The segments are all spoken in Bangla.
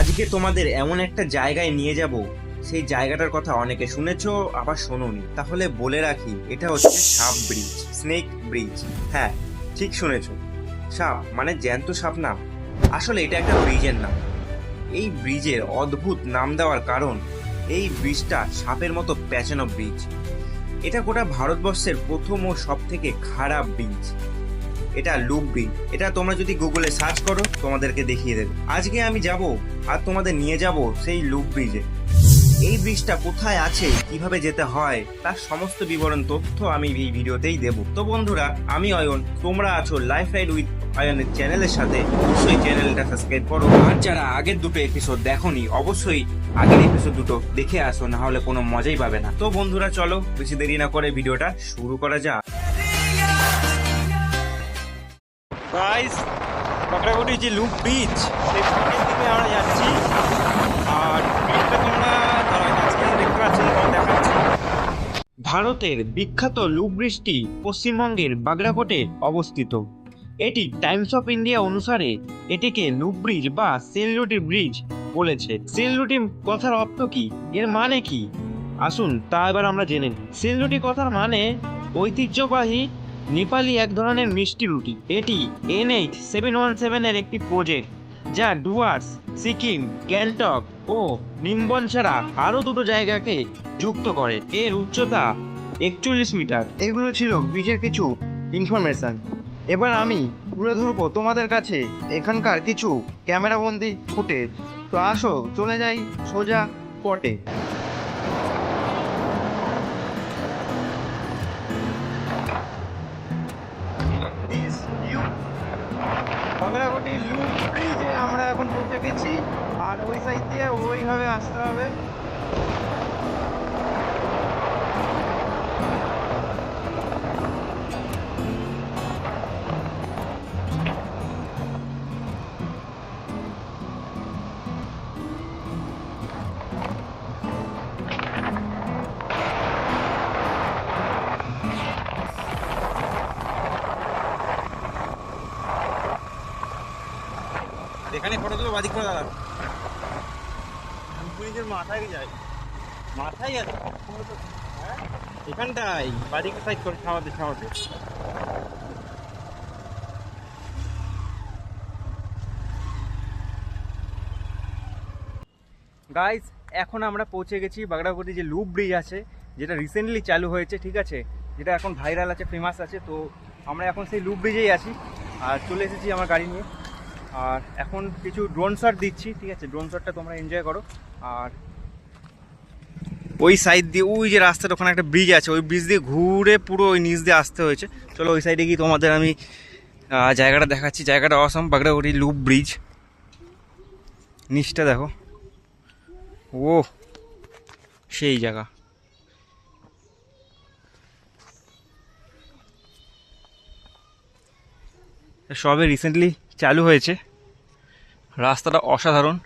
আজকে তোমাদের এমন একটা জায়গায় নিয়ে যাব, সেই জায়গাটার কথা অনেকে শুনেছো আবার শোনোনি। তাহলে বলে রাখি, এটা হচ্ছে সাপ ব্রিজ, স্নেক ব্রিজ। হ্যাঁ, ঠিক শুনেছো, সাপ মানে জ্যান্ত সাপ না, আসলে এটা একটা ব্রিজের নাম। এই ব্রিজের অদ্ভুত নাম দেওয়ার কারণ, এই ব্রিজটা সাপের মতো প্যাঁচানো ব্রিজ। এটা গোটা ভারতবর্ষের প্রথম ও সব থেকে খারাপ ব্রিজ। এটা লুপ ব্রিজ। এটা তোমরা যদি গুগলে সার্চ করো তোমাদেরকে দেখিয়ে দেবে। আজকে আমি যাব আর তোমাদের নিয়ে যাব সেই লুপ ব্রিজে। এই ব্রিজটা কোথায় আছে, কিভাবে যেতে হয়, তার সমস্ত বিবরণ তথ্য আমি এই ভিডিওতেই দেব। তো বন্ধুরা, আমি অয়ন, তোমরা আছো লাইফ রাইড উইথ অয়নের চ্যানেলের সাথে। অবশ্যই চ্যানেলটা সাবস্ক্রাইব করো, আর যারা আগের দুটো এপিসোড দেখোনি অবশ্যই আগের এপিসোড দুটো দেখে আসো, না হলে কোনো মজাই পাবে না। তো বন্ধুরা চলো, বেশি দেরি না করে ভিডিওটা শুরু করা যাক। গাইস, কাকড়াগুড়ি যে লুপ ব্রিজ, সেই ব্রিজের দিকে আমরা যাচ্ছি। আর ব্রিজটা তোমরা দেখতে পাচ্ছ, দেখাচ্ছি। ভারতের বিখ্যাত লুপ ব্রিজটি পশ্চিমবঙ্গের বাগড়াকোটে অবস্থিত। এটি টাইমস অফ ইন্ডিয়া অনুসারে এটিকে লুপ ব্রিজ বা সেলরুটি ব্রিজ বলেছে। সেলরুটি কথার অর্থ কি, এর মানে কি, আসুন তা এবার আমরা জেনে নিই। সেলরুটি কথার মানে ঐতিহ্যবাহী নেপালি এক ধরনের মিষ্টি রুটি। এটি NH717 এর একটি প্রজেক্ট, যা ডুয়ার্স, সিকিম, গ্যাংটক ও নিম্বন ছাড়া আরও দুটো জায়গাকে যুক্ত করে। এর উচ্চতা 41 মিটার। এগুলো ছিল ব্রিজের কিছু ইনফরমেশন। এবার আমি তুলে ধরবো তোমাদের কাছে এখানকার কিছু ক্যামেরাবন্দি ফুটেজ। তো আসো চলে যাই সোজা স্পটে। বাগড়াকোটি লুপ ব্রিজে আমরা এখন পৌঁছে গেছি, আর ওই সাইড দিয়ে ওইভাবে আসতে হবে। এখানে ফটো তুলো, বাদিক করে দাঁড়ান। ব্রিজের মাথায় যায়, মাথায় আছে হ্যাঁ, এখানটাই বাদিকে সাইড করে খাওয়াতে খাওয়াতে। গাইস, এখন আমরা পৌঁছে গেছি বাগড়াকোটি যে লুপ ব্রিজ আছে, যেটা রিসেন্টলি চালু হয়েছে, ঠিক আছে, যেটা এখন ভাইরাল আছে, ফেমাস আছে। তো আমরা এখন সেই লুপ ব্রিজেই আছি, আর চলে এসেছি আমার গাড়ি নিয়ে। আর এখন কিছু ড্রোন শট দিচ্ছি, ঠিক আছে, ড্রোন শটটা তোমরা এনজয় করো। আর ওই সাইড দিয়ে ওই যে রাস্তাটা, ওখানে একটা ব্রিজ আছে, ওই ব্রিজ দিয়ে ঘুরে পুরো ওই নিচ দিয়ে আসতে হয়েছে। চলো ওই সাইডে গিয়ে তোমাদের আমি জায়গাটা দেখাচ্ছি। জায়গাটা অসম, বাগড়াকোটি লুপ ব্রিজ। নিচটা দেখো, ও সেই জায়গা। সবে রিসেন্টলি চালু হয়েছে, রাস্তাটা অসাধারণ।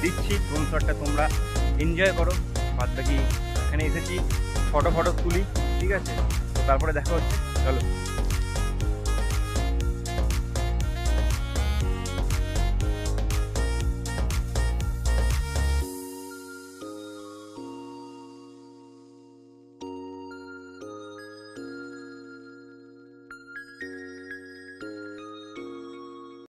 দিচ্ছি, ড্রোন শটটা তোমরা এনজয় করো। বাদ বাকি এখানে এসেছি ফটো তুলি, ঠিক আছে? তো তারপরে দেখা হচ্ছে, চলো।